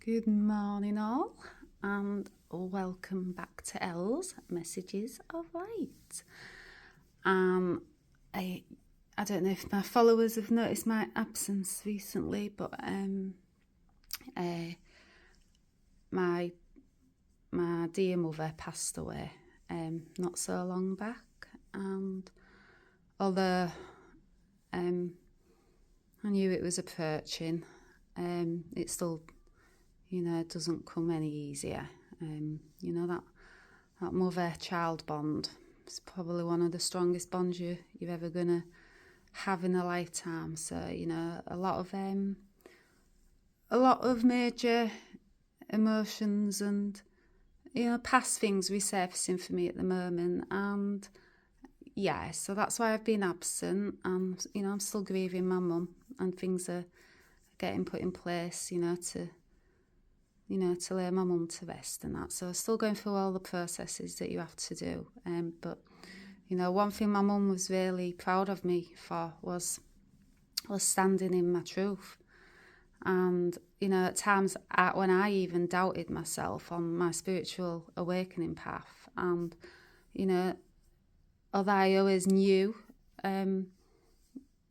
Good morning all, and welcome back to Ells, Messages of Light. I don't know if my followers have noticed my absence recently, but my dear mother passed away not so long back, and although I knew it was approaching, it still, it doesn't come any easier. That mother-child bond is probably one of the strongest bonds you're ever gonna have in a lifetime. So a lot of major emotions and past things resurfacing for me at the moment, and so that's why I've been absent. And I'm still grieving my mum, and things are getting put in place, to lay my mum to rest and that. So still going through all the processes that you have to do. But one thing my mum was really proud of me for was standing in my truth. And at times when I even doubted myself on my spiritual awakening path, and although I always knew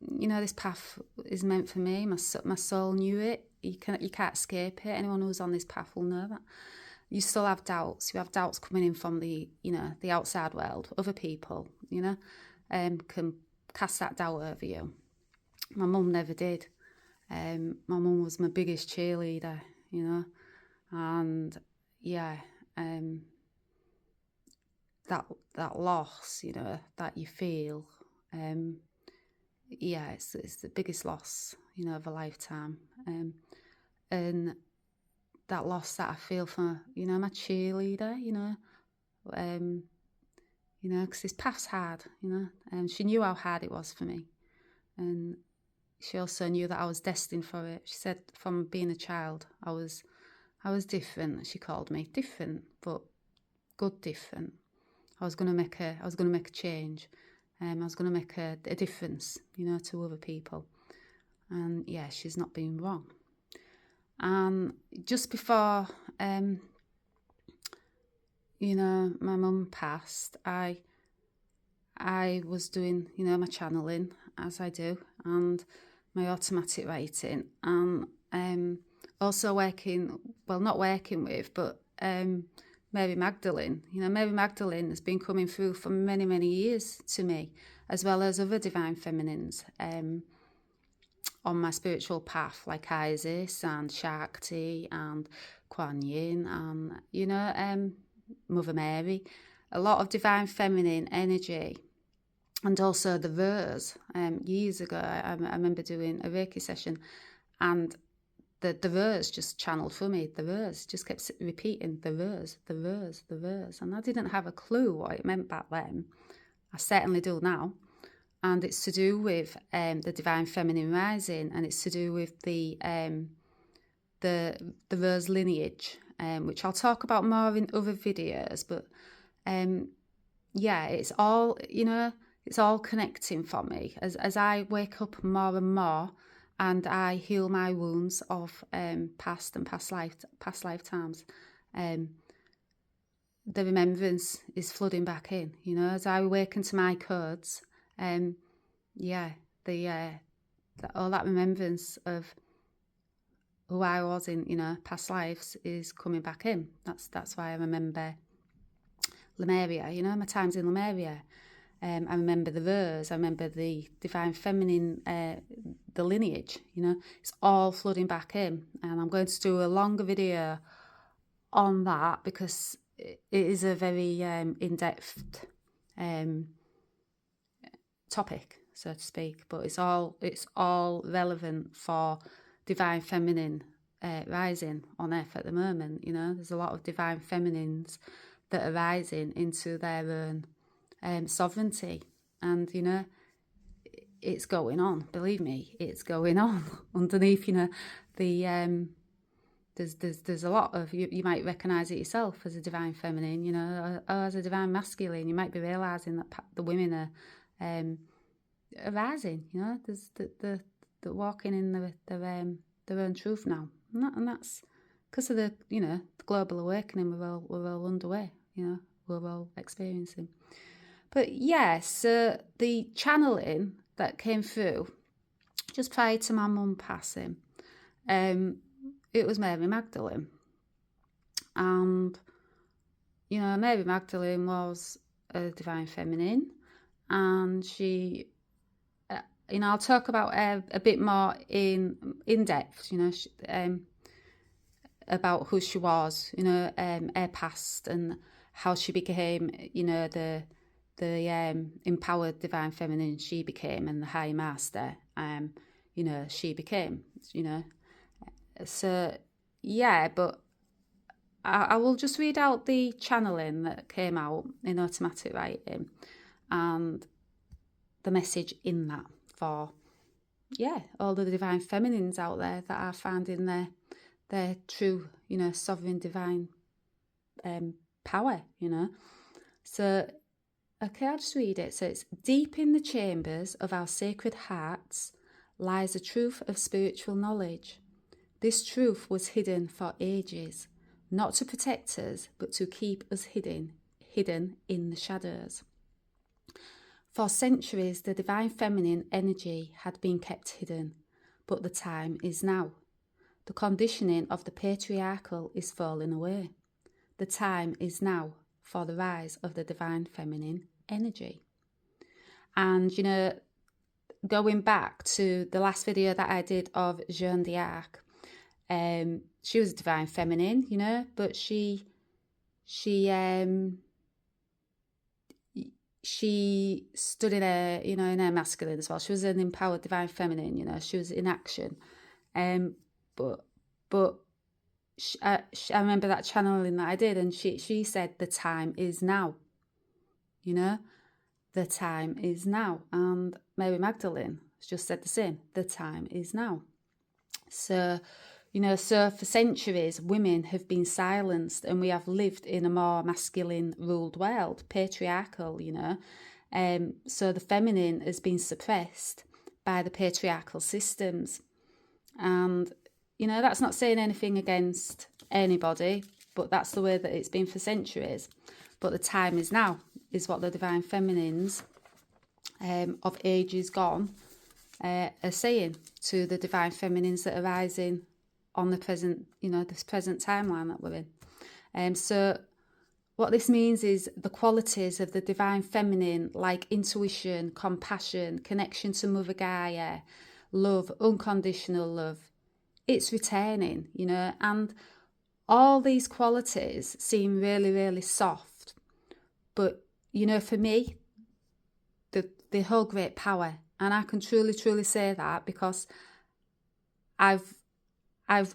this path is meant for me, my soul knew it. You can't escape it. Anyone who's on this path will know that. You still have doubts. You have doubts coming in from the outside world, other people, can cast that doubt over you. My mum never did. My mum was my biggest cheerleader, and that loss, that you feel, it's the biggest loss, of a lifetime. And that loss that I feel for, my cheerleader, because this path's hard, and she knew how hard it was for me. And she also knew that I was destined for it. She said from being a child, I was different. She called me different, but good different. I was going to make a change. I was going to make a difference, to other people. And she's not been wrong. And just before, my mum passed, I was doing, my channeling, as I do, and my automatic writing, and also not working with, but Mary Magdalene. Mary Magdalene has been coming through for many, many years to me, as well as other divine feminines on my spiritual path, like Isis and Shakti and Kuan Yin and, Mother Mary. A lot of divine feminine energy. And also the verse. Years ago, I remember doing a Reiki session, and the verse just channeled for me. The verse just kept repeating, the verse, the verse, the verse. And I didn't have a clue what it meant back then. I certainly do now. And it's to do with the divine feminine rising, and it's to do with the verse lineage, which I'll talk about more in other videos. But it's all, it's all connecting for me as I wake up more and more, and I heal my wounds of past lifetimes. The remembrance is flooding back in, as I awaken to my codes. All that remembrance of who I was in, past lives is coming back in. That's why I remember Lemuria, my times in Lemuria. I remember the verse, I remember the divine feminine, the lineage, it's all flooding back in. And I'm going to do a longer video on that because it is a very in-depth topic, so to speak. But it's all relevant for divine feminine rising on Earth at the moment. There's a lot of divine feminines that are rising into their own sovereignty, and it's going on. Believe me, it's going on underneath. The there's a lot of you might recognise it yourself as a divine feminine, or as a divine masculine. You might be realising that the women are rising. There's the walking in their own truth now, and that's because of the, you know, the global awakening we're all underway, you know, we're all experiencing. But yeah, so the channeling that came through just prior to my mum passing, it was Mary Magdalene. And, you know, Mary Magdalene was a divine feminine, and she, you know, I'll talk about her a bit more in depth, you know, about who she was, you know, her past and how she became, you know, the empowered divine feminine she became, and the high master, you know, she became, you know. So yeah, but I will just read out the channeling that came out in automatic writing and the message in that for, yeah, all the divine feminines out there that are finding their true, you know, sovereign divine power, you know. So, okay, I'll just read it. So it's, deep in the chambers of our sacred hearts lies a truth of spiritual knowledge. This truth was hidden for ages, not to protect us, but to keep us hidden in the shadows. For centuries, the divine feminine energy had been kept hidden, but the time is now. The conditioning of the patriarchal is falling away. The time is now for the rise of the divine feminine energy. And, you know, going back to the last video that I did of Jeanne d'Arc, she was divine feminine, you know, but she stood in her, you know, in her masculine as well. She was an empowered divine feminine, you know, she was in action. But I remember that channeling that I did, and she said, the time is now, you know, the time is now. And Mary Magdalene just said the same, the time is now. So, you know, so for centuries, women have been silenced, and we have lived in a more masculine ruled world, patriarchal, you know. So the feminine has been suppressed by the patriarchal systems. And, you know, that's not saying anything against anybody, but that's the way that it's been for centuries. But the time is now, is what the divine feminines of ages gone are saying to the divine feminines that are rising on the present, you know, this present timeline that we're in. So what this means is the qualities of the divine feminine, like intuition, compassion, connection to Mother Gaia, love, unconditional love, it's returning, you know, and all these qualities seem really, really soft. But, you know, for me, the whole great power, and I can truly, truly say that because I've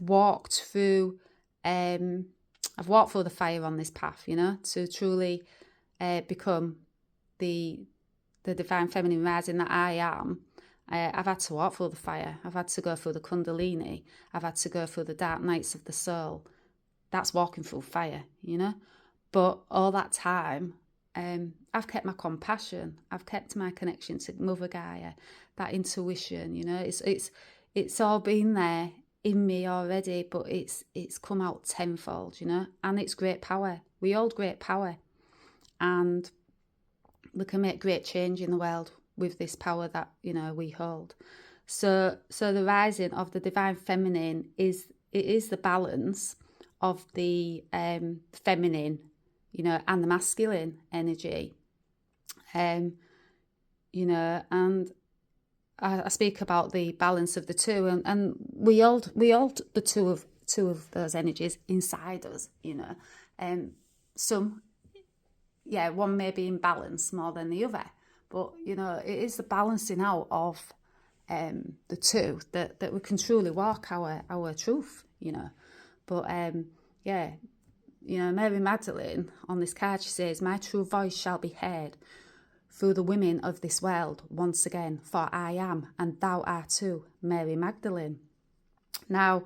walked through the fire on this path, you know, to truly become the divine feminine rising that I am. I've had to walk through the fire. I've had to go through the Kundalini. I've had to go through the dark nights of the soul. That's walking through fire, you know. But all that time, I've kept my compassion. I've kept my connection to Mother Gaia, that intuition, you know. It's all been there in me already, but it's come out tenfold, you know. And it's great power. We hold great power, and we can make great change in the world with this power that, you know, we hold. So the rising of the divine feminine is the balance of the feminine, you know, and the masculine energy. You know, and I speak about the balance of the two, and we hold the two of those energies inside us, you know. One may be in balance more than the other, but, you know, it is the balancing out of the two that we can truly walk our truth, you know. But you know, Mary Magdalene on this card, she says, my true voice shall be heard through the women of this world once again, for I am, and thou art too, Mary Magdalene. Now,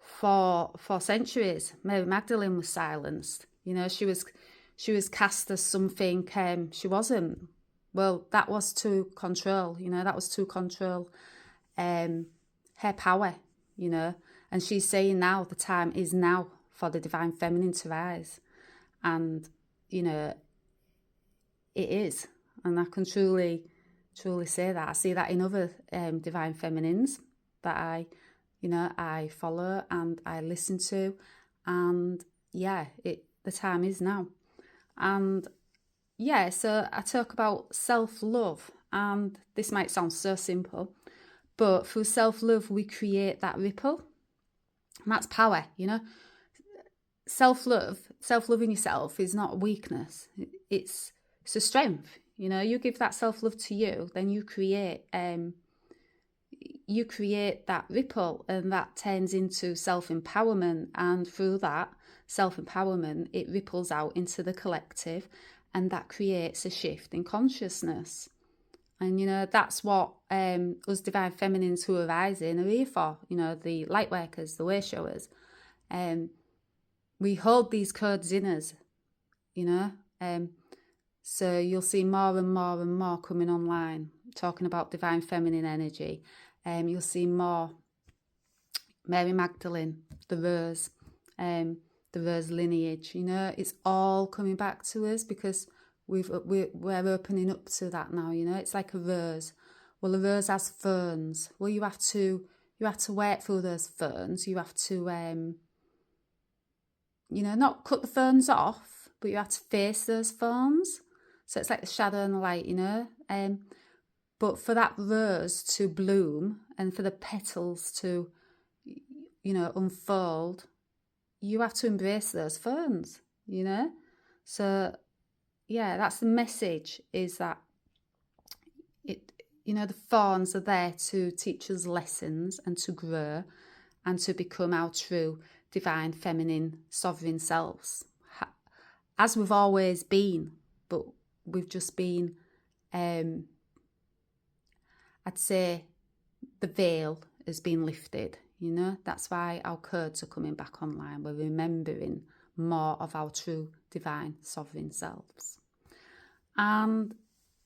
for centuries, Mary Magdalene was silenced. You know, she was cast as something she wasn't. Well, that was to control, you know, that was to control her power, you know. And she's saying now the time is now for the divine feminine to rise. And, you know, it is. And I can truly say that. I see that in other divine feminines that I follow and I listen to. And yeah, the time is now. And yeah, so I talk about self-love, and this might sound so simple, but through self-love, we create that ripple. And that's power, you know. Self-loving yourself is not a weakness. It's a strength. You know, you give that self-love to you, then you create that ripple, and that turns into self-empowerment. And through that self-empowerment, it ripples out into the collective, and that creates a shift in consciousness. And, you know, that's what us divine feminines who are rising are here for, you know, the light workers, the way showers. We hold these codes in us, you know. So you'll see more and more and more coming online, talking about divine feminine energy. You'll see more Mary Magdalene, the Rose lineage. You know, it's all coming back to us because we're opening up to that now. You know, it's like a rose. Well, a rose has ferns. Well, you have to work through those ferns. You have to you know, not cut the ferns off, but you have to face those ferns. So it's like the shadow and the light, you know. But for that rose to bloom and for the petals to, you know, unfold, you have to embrace those ferns, you know. So yeah, that's the message, is that you know, the thorns are there to teach us lessons and to grow and to become our true divine feminine sovereign selves, as we've always been, but we've just been I'd say the veil has been lifted, you know. That's why our codes are coming back online. We're remembering more of our true divine sovereign selves. And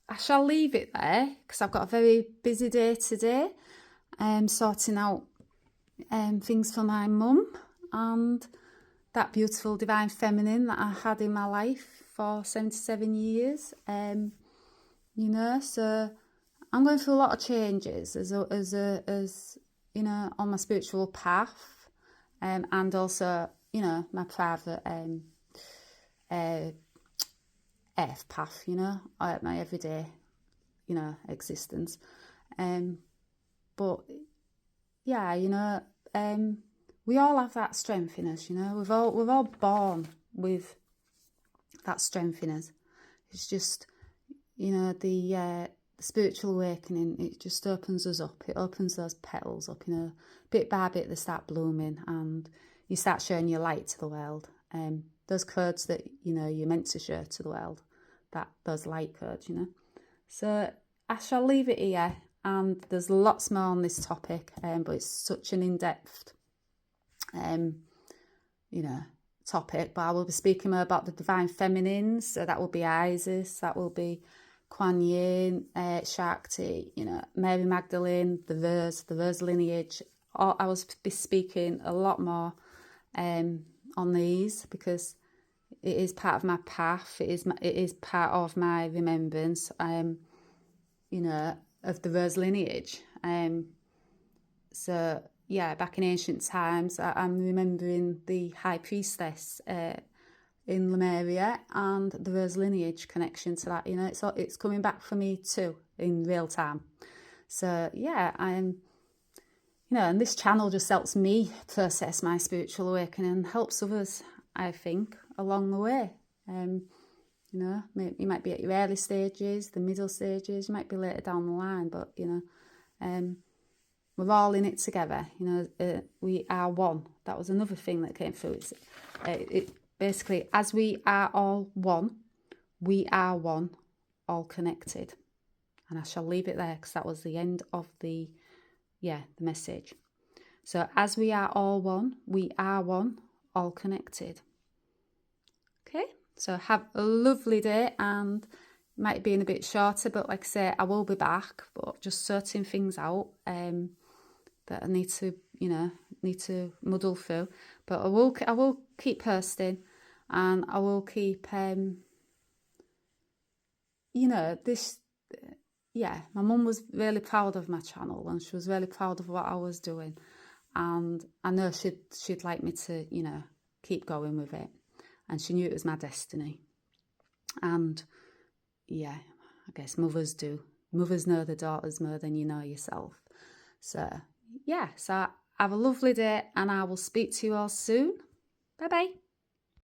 I shall leave it there because I've got a very busy day today, sorting out things for my mum and that beautiful divine feminine that I had in my life for 77 years. You know, so I'm going through a lot of changes as you know, on my spiritual path, and also, you know, my private earth path, you know, my everyday, you know, existence. But yeah, you know, we all have that strength in us, you know. We're all born with that strength in us. It's just, you know, the spiritual awakening, it just opens us up. It opens those petals up, you know, bit by bit they start blooming, and you start showing your light to the world. Those codes that, you know, you're meant to show to the world, those light codes, you know. So I shall leave it here, and there's lots more on this topic, but it's such an in-depth you know, topic. But I will be speaking more about the divine feminines. So that will be Isis, that will be Kuan Yin, Shakti, you know, Mary Magdalene, the Rose lineage. I will be speaking a lot more on these because it is part of my path. It is part of my remembrance, you know, of the Rose lineage. So yeah, back in ancient times, I'm remembering the high priestess in Lemuria and the Rose lineage connection to that. You know, it's coming back for me too in real time. So yeah, you know, and this channel just helps me process my spiritual awakening and helps others, I think, along the way. You know, you might be at your early stages, the middle stages, you might be later down the line, but you know, we're all in it together. You know, we are one. That was another thing that came through. It basically, as we are all one, we are one, all connected. And I shall leave it there because that was the end of the message. So as we are all one, we are one, all connected. Okay, so have a lovely day, and it might be a bit shorter, but like I say, I will be back, but just sorting things out that I need to, need to muddle through. But I will keep posting, and I will keep, this. Yeah, my mum was really proud of my channel, and she was really proud of what I was doing, and I know she'd like me to, keep going with it, and she knew it was my destiny. And yeah, I guess mothers do. Mothers know their daughters more than you know yourself. So yeah, so have a lovely day, and I will speak to you all soon. Bye bye.